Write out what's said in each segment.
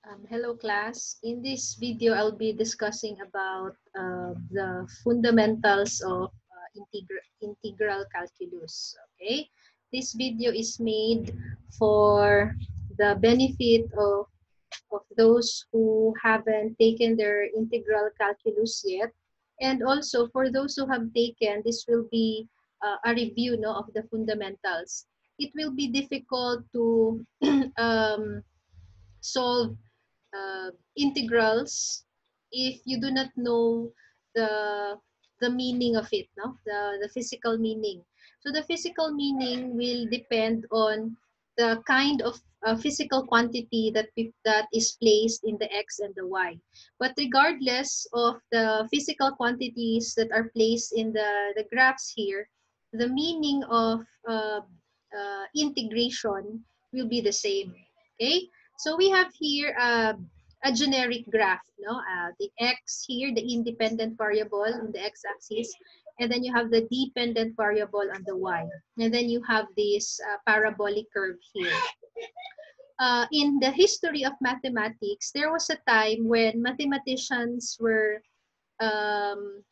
Hello class. In this video, I'll be discussing about the fundamentals of integral calculus. Okay, this video is made for the benefit of those who haven't taken their integral calculus yet, and also for those who have taken. This will be a review, no, of the fundamentals. It will be difficult to solve integrals if you do not know the the meaning of it, no, the physical meaning. So the physical meaning will depend on the kind of physical quantity that is placed in the x and the y. But regardless of the physical quantities that are placed in the graphs here, the meaning of integration will be the same. Okay, so we have here a generic graph, no? The x here, the independent variable on the x-axis, and then you have the dependent variable on the y, and then you have this parabolic curve here. In the history of mathematics, there was a time when mathematicians were um,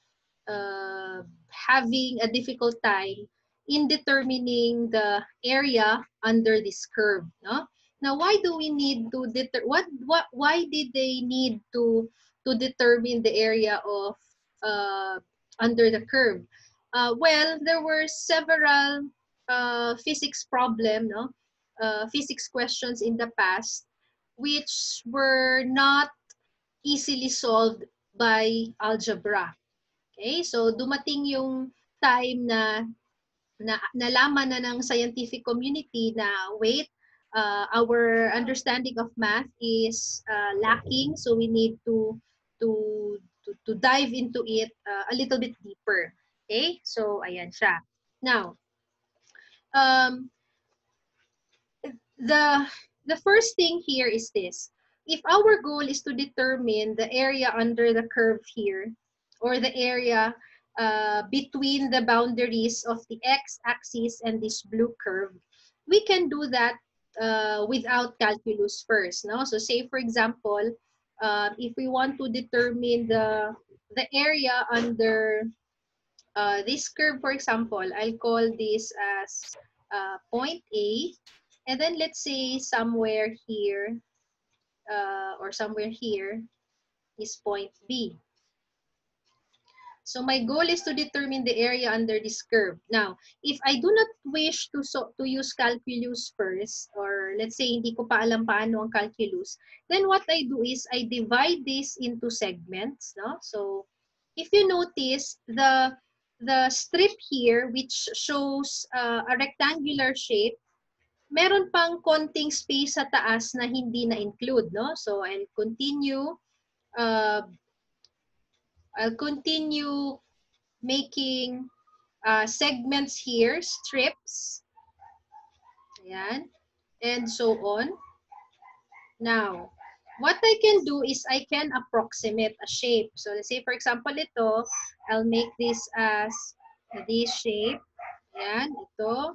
having a difficult time in determining the area under this curve, no? Now, why do we need to why did they need to determine the area of uh, under the curve? Well, there were several physics problem, no? Physics questions in the past which were not easily solved by algebra. Okay, so dumating yung time na nalaman na ng scientific community na wait, our understanding of math is lacking, so we need to dive into it a little bit deeper. Okay, so ayan siya. Now, um, the the first thing here is this. If our goal is to determine the area under the curve here, or the area between the boundaries of the x-axis and this blue curve, we can do that without calculus first. No? So say, for example, if we want to determine the area under this curve, for example, I'll call this as point A. And then let's say somewhere here or somewhere here is point B. So my goal is to determine the area under this curve. Now, if I do not wish to use calculus first, or let's say hindi ko pa alam paano ang calculus, then what I do is I divide this into segments. No? So if you notice, the strip here which shows a rectangular shape, meron pang konting space sa taas na hindi na-include, no? So uh, I'll continue making segments here, strips, ayan, and so on. Now, what I can do is I can approximate a shape. So let's say, for example, ito, I'll make this as this shape. Ayan, ito.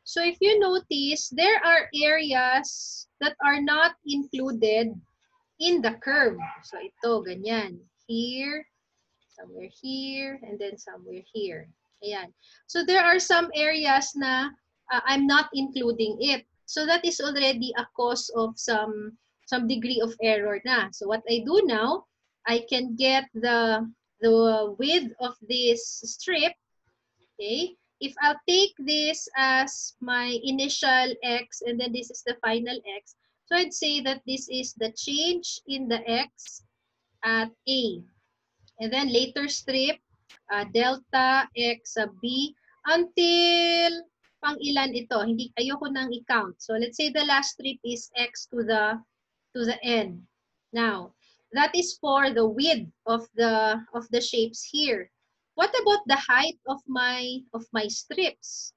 So if you notice, there are areas that are not included in the curve. So ito, ganyan. Here, somewhere here, and then somewhere here. Ayan. So there are some areas na I'm not including it. So that is already a cause of some degree of error na. So what I do now, I can get the width of this strip. Okay, if I'll take this as my initial x and then this is the final x, so I'd say that this is the change in the x at A. And then later strip, delta x sub B until pang ilan ito. Hindi, ayoko nang i-count. So let's say the last strip is x to the n. Now, that is for the width of the shapes here. What about the height of my strips?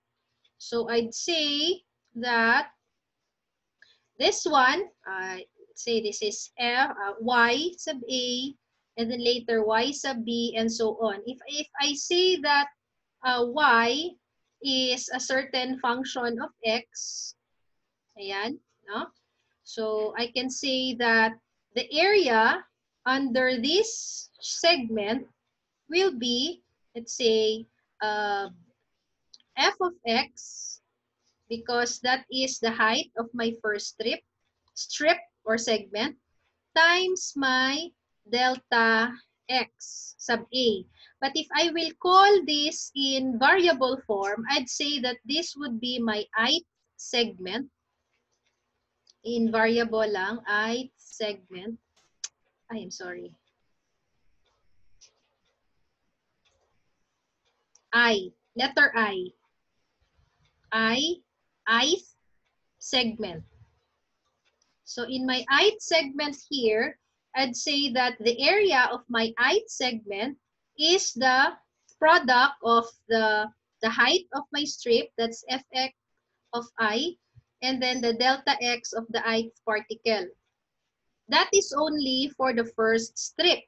So I'd say that this one, say this is y sub A, and then later y sub B, and so on. If I say that y is a certain function of x, ayan, no? So I can say that the area under this segment will be, let's say, f of x, because that is the height of my first strip or segment, times my delta x sub a. But if I will call this in variable form, I'd say that this would be my ith segment. In variable lang, ith segment. I am sorry. Letter I. Ith segment. So in my ith segment here, I'd say that the area of my ith segment is the product of the height of my strip, that's fx of I, and then the delta x of the ith particle. That is only for the first strip.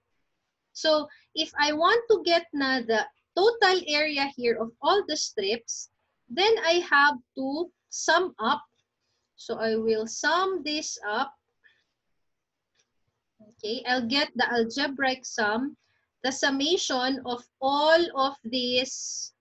So if I want to get na the total area here of all the strips, then I have to sum up. So I will sum this up. Okay, I'll get the algebraic sum, the summation of all of these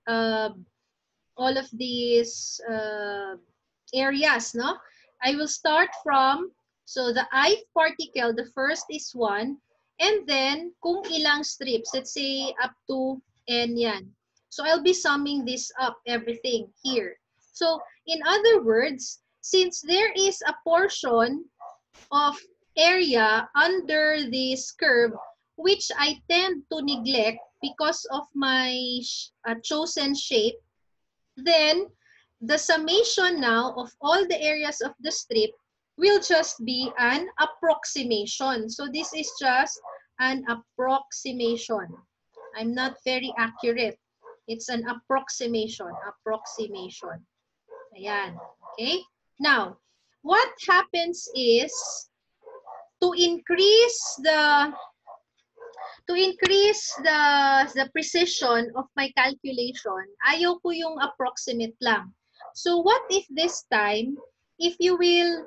areas, no? I will start from, so the ith particle, the first is 1, and then kung ilang strips, let's say up to n yan. So I'll be summing this up, everything here. So in other words, since there is a portion of area under this curve which I tend to neglect because of my chosen shape, then the summation now of all the areas of the strip will just be an approximation. So this is just an approximation. I'm not very accurate. It's an approximation. Approximation. Ayan. Okay? Now, what happens is to increase the precision of my calculation, ayaw ko yung approximate lang. So what if this time, if you will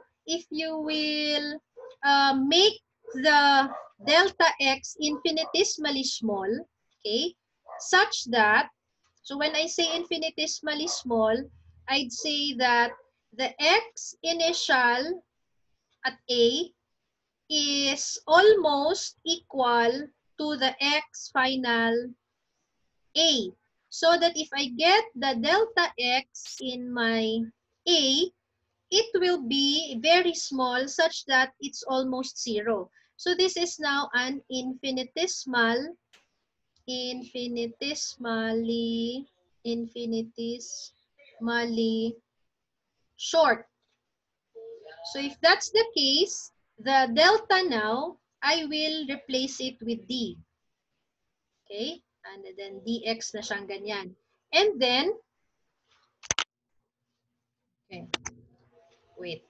make the delta x infinitesimally small, okay, such that, so when I say infinitesimally small, I'd say that the x initial at A is almost equal to the x final A. So that if I get the delta x in my A, it will be very small such that it's almost 0. So this is now an infinitesimally short. So if that's the case, the delta now, I will replace it with d. Okay? And then dx na siyang ganyan. And then, okay, wait.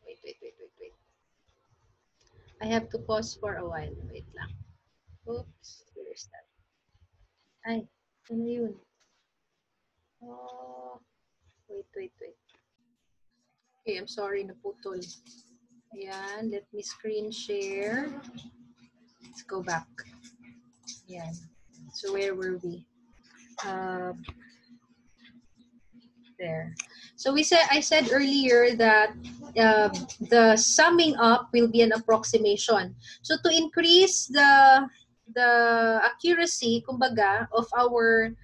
Wait. I have to pause for a while. Wait lang. Oops, where's that? Ay, ano yun? Oh, wait. Okay, I'm sorry, naputol. Ayan, let me screen share. Let's go back. Ayan. So where were we? There. So I said earlier that the summing up will be an approximation. So to increase the accuracy, kumbaga, of our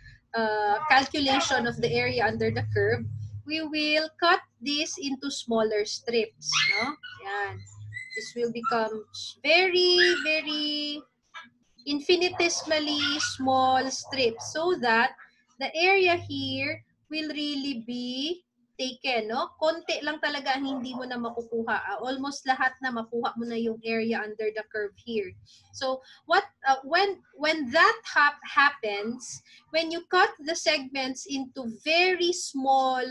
calculation of the area under the curve, we will cut this into smaller strips. No? Yan. This will become very, very infinitesimally small strips so that the area here will really be taken, no? Konti lang talaga ang hindi mo na makukuha. Almost lahat na makuha mo na yung area under the curve here. So, what when that happens, when you cut the segments into very small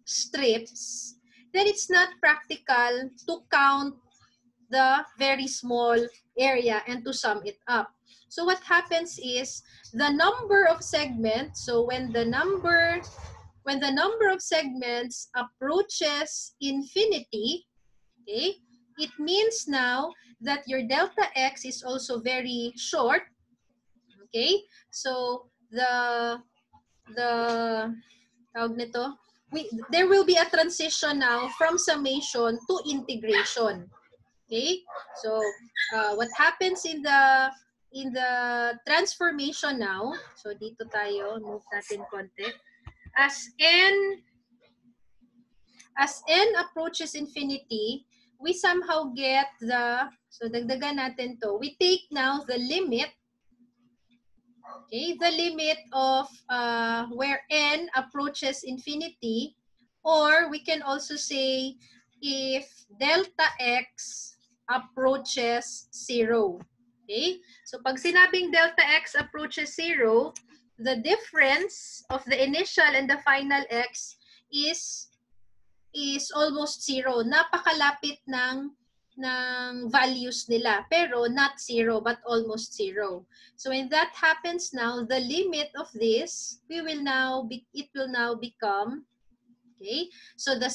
strips, then it's not practical to count the very small area and to sum it up. So what happens is the number of segments, so when the number when the number of segments approaches infinity, okay, it means now that your delta x is also very short. Okay, so the tawag nito, there will be a transition now from summation to integration. Okay, so what happens in the transformation now, so dito tayo, move natin konti, as n approaches infinity, we somehow get so dagdagan natin to, we take now the limit. Okay, the limit of where n approaches infinity, or we can also say if delta x approaches 0. Okay, so pag sinabing delta x approaches 0, the difference of the initial and the final x is almost 0. Napakalapit ng values nila, pero not 0 but almost 0. So when that happens now, the limit of this, it will now become, okay, so the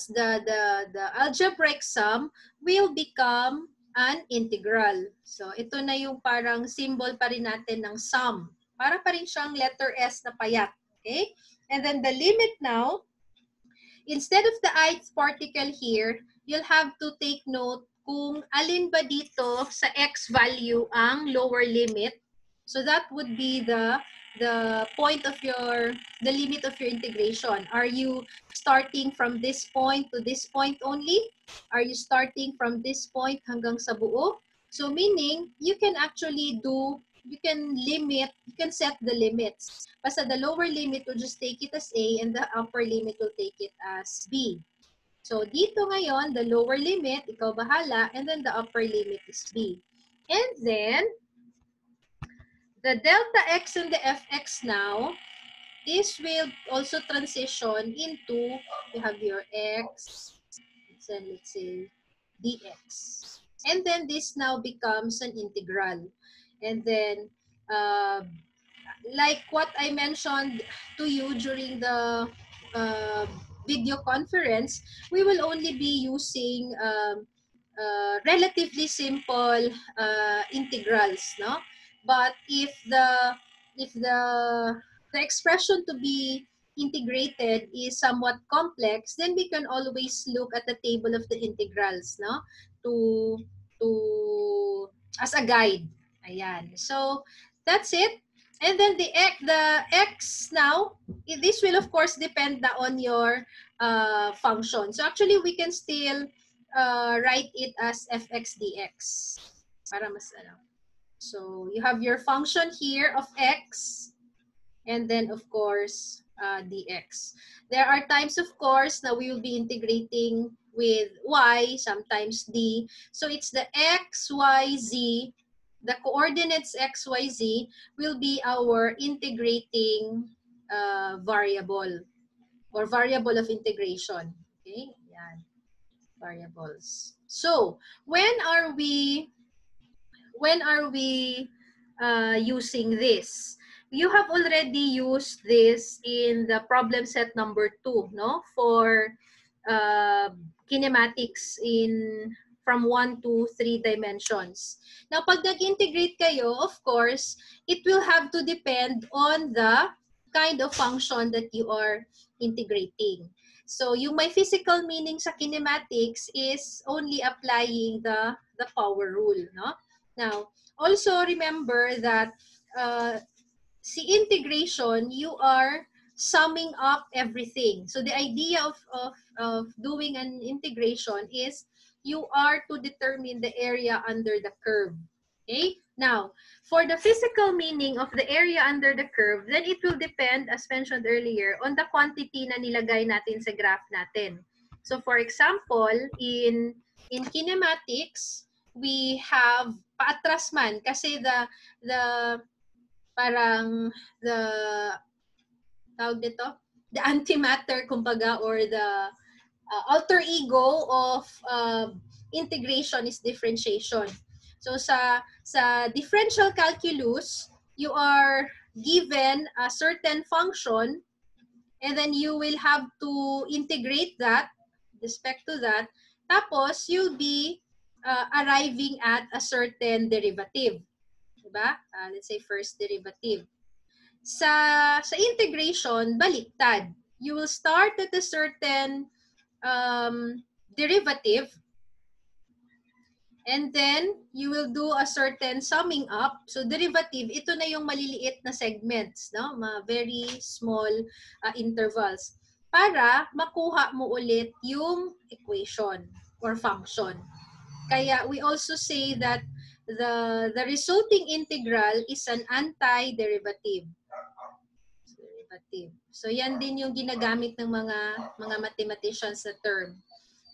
algebraic sum will become an integral. So ito na yung parang symbol pa rin natin ng sum. Para pa rin siyang letter S na payat. Okay? And then the limit now, instead of the ith particle here, you'll have to take note kung alin ba dito sa x value ang lower limit. So that would be the point of the limit of your integration. Are you starting from this point to this point only? Are you starting from this point hanggang sa buo? So meaning, you can actually you can set the limits. Basta the lower limit will just take it as A and the upper limit will take it as B. So dito ngayon, the lower limit, ikaw bahala, and then the upper limit is B. And then, the delta x and the fx now, this will also transition into, you have your x, and let's say dx. And then this now becomes an integral. And then, like what I mentioned to you during the video conference, we will only be using relatively simple integrals, no? But if the expression to be integrated is somewhat complex, then we can always look at the table of the integrals, no? To as a guide. Ayan. So that's it. And then the x now, this will of course depend on your function. So actually we can still write it as fx dx. Para mas ano. So you have your function here of x, and then of course dx. There are times of course now we will be integrating with y, sometimes d. So it's the x, y, z. The coordinates x, y, z will be our integrating variable or variable of integration. Okay, yan. Variables. So when are we using this? You have already used this in the problem set number 2, no? For kinematics from 1 to 3 dimensions. Now, pag nag-integrate kayo, of course, it will have to depend on the kind of function that you are integrating. So, yung may physical meaning sa kinematics is only applying the power rule, no? Now, also remember that see integration, you are summing up everything. So the idea of doing an integration is you are to determine the area under the curve. Okay? Now, for the physical meaning of the area under the curve, then it will depend, as mentioned earlier, on the quantity na nilagay natin sa graph natin. So for example, in kinematics, we have paatras man kasi the parang the tawag dito, the antimatter kumbaga, or the alter ego of integration is differentiation. So sa differential calculus, you are given a certain function And then you will have to integrate that, respect to that. Tapos, you'll be arriving at a certain derivative. Diba? Let's say first derivative. Sa integration, baliktad. You will start at a certain derivative, and then you will do a certain summing up. So derivative, ito na yung maliliit na segments, no? Mga very small intervals para makuha mo ulit yung equation or function. Kaya we also say that the resulting integral is an antiderivative. So yan din yung ginagamit ng mga mathematicians na term.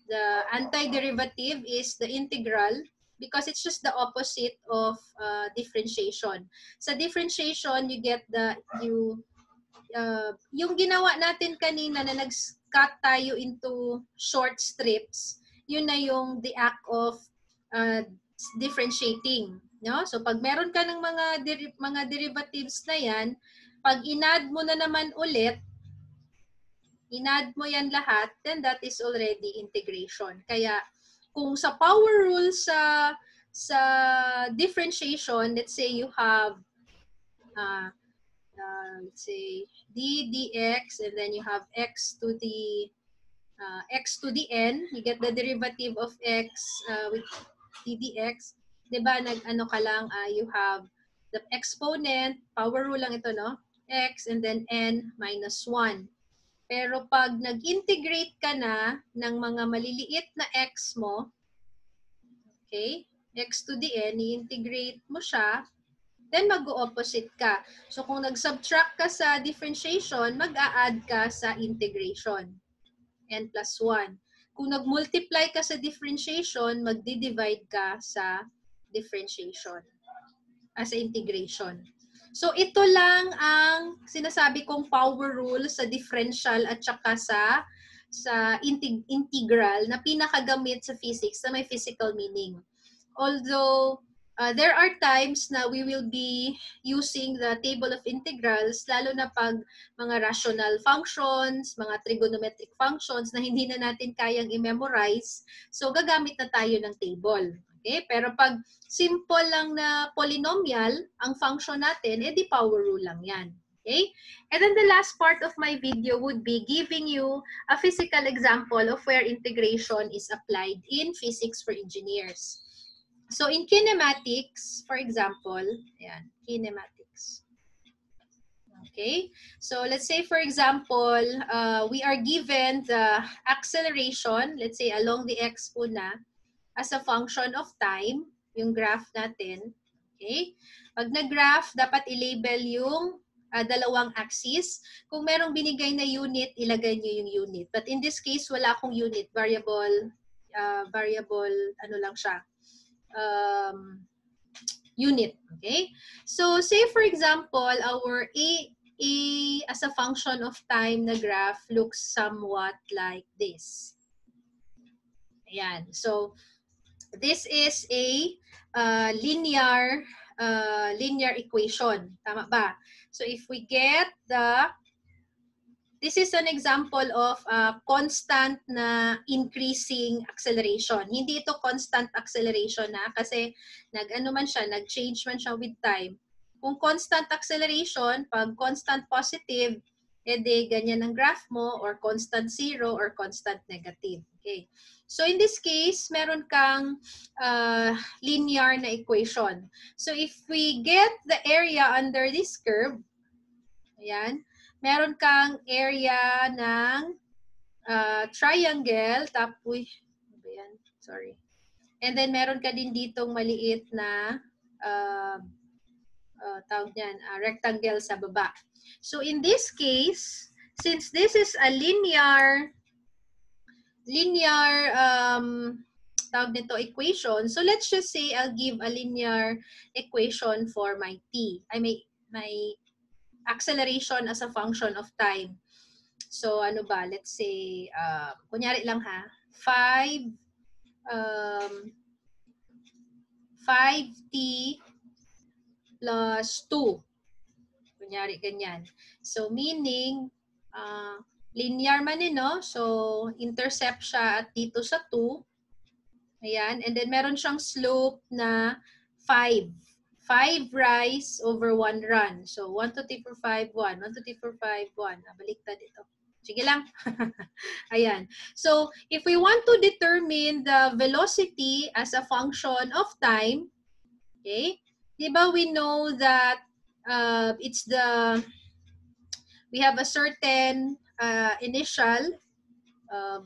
The antiderivative is the integral because it's just the opposite of differentiation. Sa differentiation, you get yung ginawa natin kanina na nag-cut tayo into short strips, yun na yung the act of differentiating. No? So pag meron ka ng mga derivatives na yan, pag inad mo na naman ulit, inad mo yan lahat, then that is already integration. Kaya kung sa power rule sa differentiation, let's say you have let's say d dx, and then you have x to the n, you get the derivative of x with d dx. Diba, nag-ano ka lang, you have the exponent, power rule lang ito, no? X, and then n minus 1. Pero pag nag-integrate ka na ng mga maliliit na x mo, okay, x to the n, i-integrate mo siya, then mag-o-opposite ka. So kung nag-subtract ka sa differentiation, mag-a-add ka sa integration, n plus 1. Kung nag-multiply ka sa differentiation, magdi-divide ka sa differentiation, sa integration. So ito lang ang sinasabi kong power rule sa differential at saka sa integral na pinakagamit sa physics na may physical meaning. Although there are times na we will be using the table of integrals, lalo na pag mga rational functions, mga trigonometric functions na hindi na natin kayang i-memorize, so gagamit na tayo ng table. Okay? Pero pag simple lang na polynomial, ang function natin, di power rule lang yan. Okay? And then the last part of my video would be giving you a physical example of where integration is applied in physics for engineers. So in kinematics, for example, ayan, kinematics. Okay? So let's say, for example, we are given the acceleration, let's say along the x po na, as a function of time, yung graph natin. Okay? Pag nag-graph, dapat i-label yung dalawang axis. Kung merong binigay na unit, ilagay nyo yung unit. But in this case, wala akong unit. Variable, ano lang siya, unit. Okay? So, say for example, our A as a function of time na graph looks somewhat like this. Ayan. So, this is a linear equation. Tama ba? So if we get this is an example of constant na increasing acceleration. Hindi ito constant acceleration na kasi nag-ano man siya, nag-change man siya with time. Kung constant acceleration, pag constant positive, edi ganyan ang graph mo, or constant zero or constant negative. Okay. So in this case, meron kang linear na equation. So if we get the area under this curve, ayan, meron kang area ng triangle, tapos, ayan, sorry. And then meron ka din ditong maliit na tawag niyan, rectangle sa baba. So in this case, since this is a linear tawag nito equation, so let's just say I'll give a linear equation for my t. I may my acceleration as a function of time. So ano ba, let's say kunyari lang ha, 5t plus 2. Kunyari ganyan. So meaning linear man no? So, intercept siya at dito sa 2. Ayan. And then, meron siyang slope na 5. 5 rise over 1 run. So, 1, 2, 3, 4, 5, 1. 1, 2, 3, 4, 5, 1. Baliktad ito. Sige lang. Ayan. So, if we want to determine the velocity as a function of time, okay, diba we know that we have a certain initial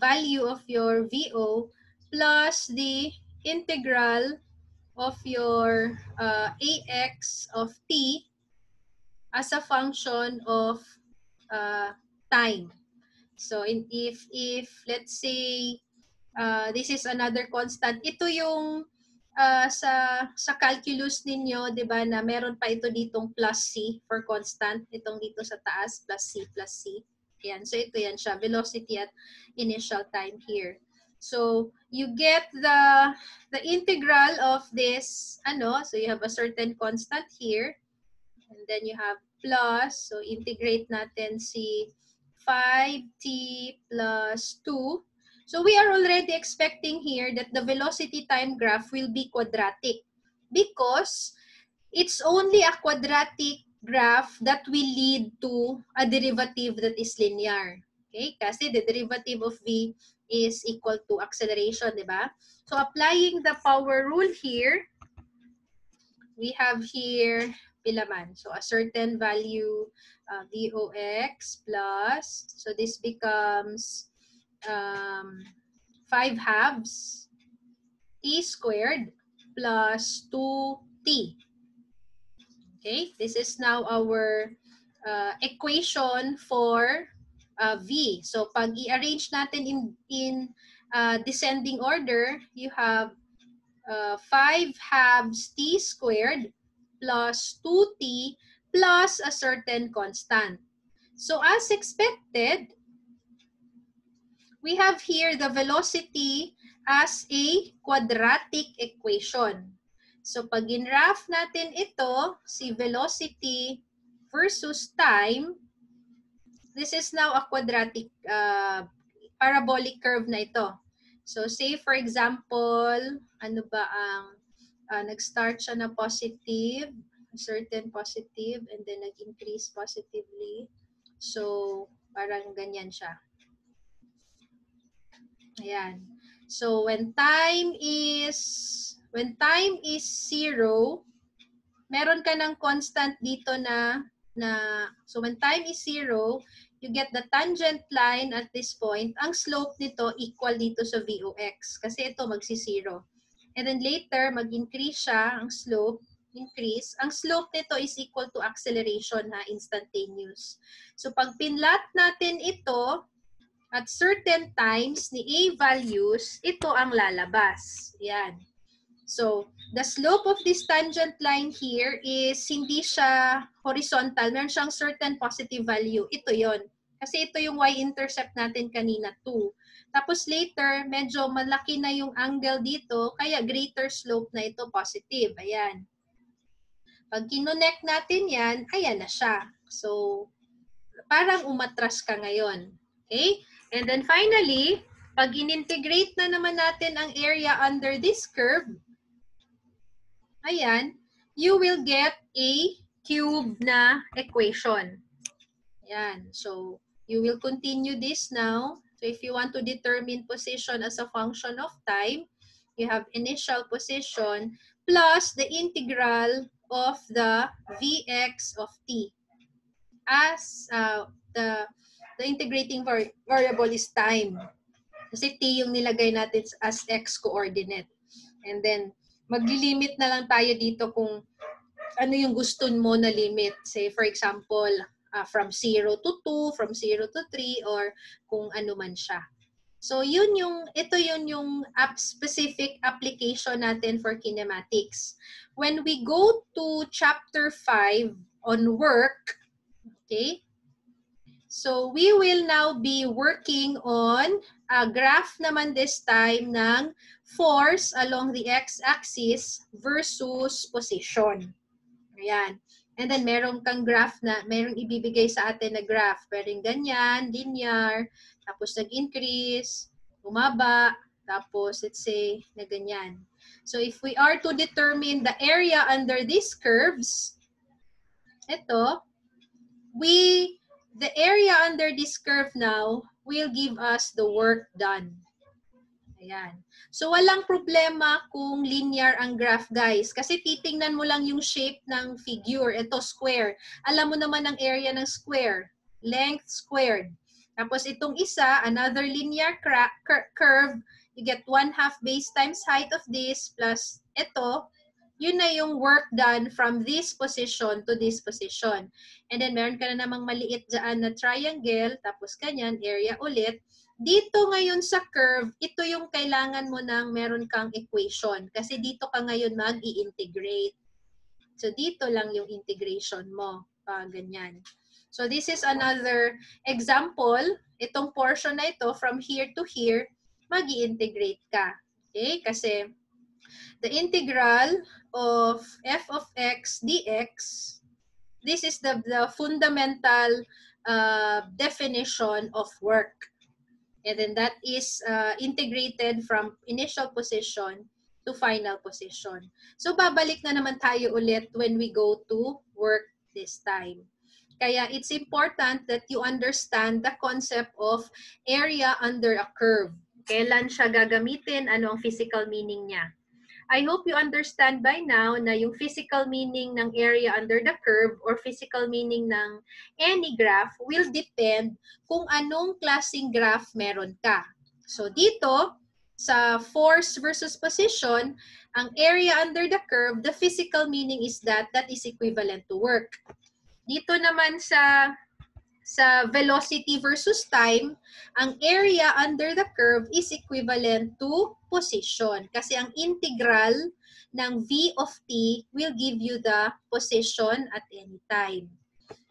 value of your VO plus the integral of your AX of t as a function of time. So if let's say this is another constant, ito yung sa calculus ninyo, 'di ba, na meron pa ito ditong plus c for constant, itong dito sa taas plus c. Yan. So ito yan siya, velocity at initial time here. So you get the integral of this so you have a certain constant here and then you have plus, so integrate natin si 5t plus 2. So we are already expecting here that the velocity time graph will be quadratic because it's only a quadratic graph that will lead to a derivative that is linear. Okay? Kasi the derivative of v is equal to acceleration, di ba? So applying the power rule here, we have here pilaman. So a certain value VOX plus, so this becomes 5 halves t squared plus 2t. Okay, this is now our equation for V. So pag i-arrange natin in descending order, you have 5 halves t squared plus 2t plus a certain constant. So as expected, we have here the velocity as a quadratic equation. So pag in-graph natin ito, si velocity versus time, this is now a quadratic parabolic curve na ito. So say for example, ano ba ang nag-start siya na positive, certain positive, and then nag-increase positively. So parang ganyan siya. Ayan. So when time is 0, meron ka ng constant dito na so when time is 0, you get the tangent line at this point. Ang slope nito equal dito sa VOX kasi ito magsi-0. And then later mag-increase siya ang slope, increase. Ang slope nito is equal to acceleration instantaneous. So pag pinlat natin ito at certain times ni A values, ito ang lalabas. Yan. So, the slope of this tangent line here is hindi siya horizontal. Meron siyang certain positive value. Ito yon. Kasi ito yung y-intercept natin kanina, 2. Tapos later, medyo malaki na yung angle dito, kaya greater slope na ito, positive. Ayan. Pag kinonect natin yan, ayan na siya. So, parang umatras ka ngayon. Okay? And then finally, pag in-integrate na naman natin ang area under this curve, ayan, you will get a cube na equation. Ayan. So, you will continue this now. So, if you want to determine position as a function of time, you have initial position plus the integral of the Vx of t. As the integrating variable is time. Kasi t yung nilagay natin as x coordinate. And then, magli-limit na lang tayo dito kung ano yung gusto mo na limit. Say, for example, from 0 to 2, from 0 to 3, or kung ano man siya. So, ito yung specific application natin for kinematics. When we go to chapter 5 on work, okay, so we will now be working on a graph naman this time ng force along the x-axis versus position. Ayan. And then meron kang graph na, merong ibibigay sa atin na graph. Pwedeng ganyan, linear, tapos nag-increase, bumaba, tapos let's say na ganyan. So if we are to determine the area under these curves, ito, the area under this curve now will give us the work done. Ayan. So, walang problema kung linear ang graph, guys. Kasi titingnan mo lang yung shape ng figure. Ito, square. Alam mo naman ang area ng square. Length squared. Tapos itong isa, another linear curve. You get 1/2 base times height of this plus ito. Yun na yung work done from this position to this position. And then, meron ka na namang maliit dyan na triangle. Tapos ganyan, area ulit. Dito ngayon sa curve, ito yung kailangan mo ng meron kang equation. Kasi dito ka ngayon mag-i-integrate. So, dito lang yung integration mo. Ganyan. So, this is another example. Itong portion na ito, from here to here, mag-i-integrate ka. Okay? Kasi, the integral of f of x dx, this is the fundamental definition of work. And then that is integrated from initial position to final position. So babalik na naman tayo ulit when we go to work this time. Kaya it's important that you understand the concept of area under a curve. Kailan siya gagamitin? Ano ang physical meaning niya? I hope you understand by now na yung physical meaning ng area under the curve or physical meaning ng any graph will depend kung anong klaseng graph meron ka. So dito, sa force versus position, ang area under the curve, the physical meaning is that is equivalent to work. Dito naman sa velocity versus time, ang area under the curve is equivalent to position. Kasi ang integral ng v of t will give you the position at any time.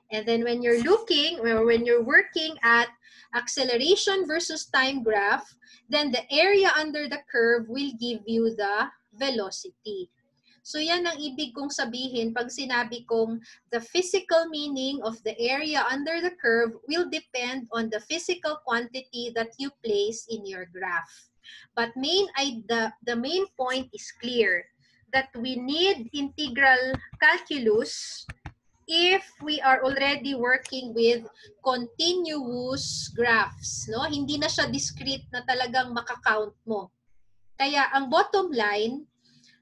And then when you're looking, or when you're working at acceleration versus time graph, then the area under the curve will give you the velocity. So yan ang ibig kong sabihin pag sinabi kong the physical meaning of the area under the curve will depend on the physical quantity that you place in your graph. But the main point is clear that we need integral calculus if we are already working with continuous graphs. No? Hindi na siya discrete na talagang makakount mo. Kaya ang bottom line,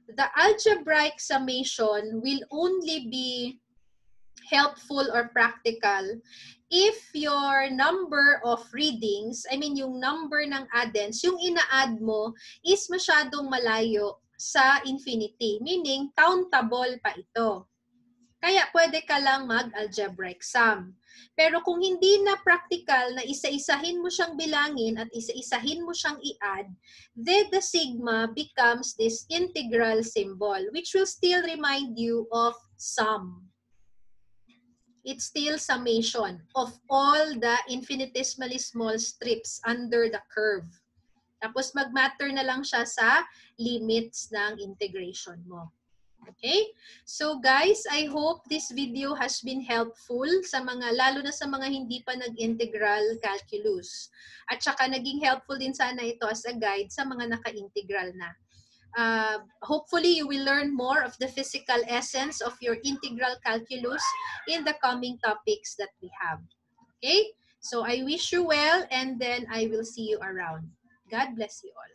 the algebraic summation will only be helpful or practical if your number of readings, I mean yung number ng addends, yung ina-add mo is masyadong malayo sa infinity, meaning countable pa ito. Kaya pwede ka lang mag-algebraic sum. Pero kung hindi na practical na isa-isahin mo siyang bilangin at isa-isahin mo siyang i-add, then the sigma becomes this integral symbol, which will still remind you of sum. It's still summation of all the infinitesimally small strips under the curve. Tapos mag-matter na lang siya sa limits ng integration mo. Okay? So guys, I hope this video has been helpful sa mga, lalo na sa mga hindi pa nag-integral calculus. At saka naging helpful din sana ito as a guide sa mga naka-integral na. Hopefully, you will learn more of the physical essence of your integral calculus in the coming topics that we have. Okay? So I wish you well, and then I will see you around. God bless you all.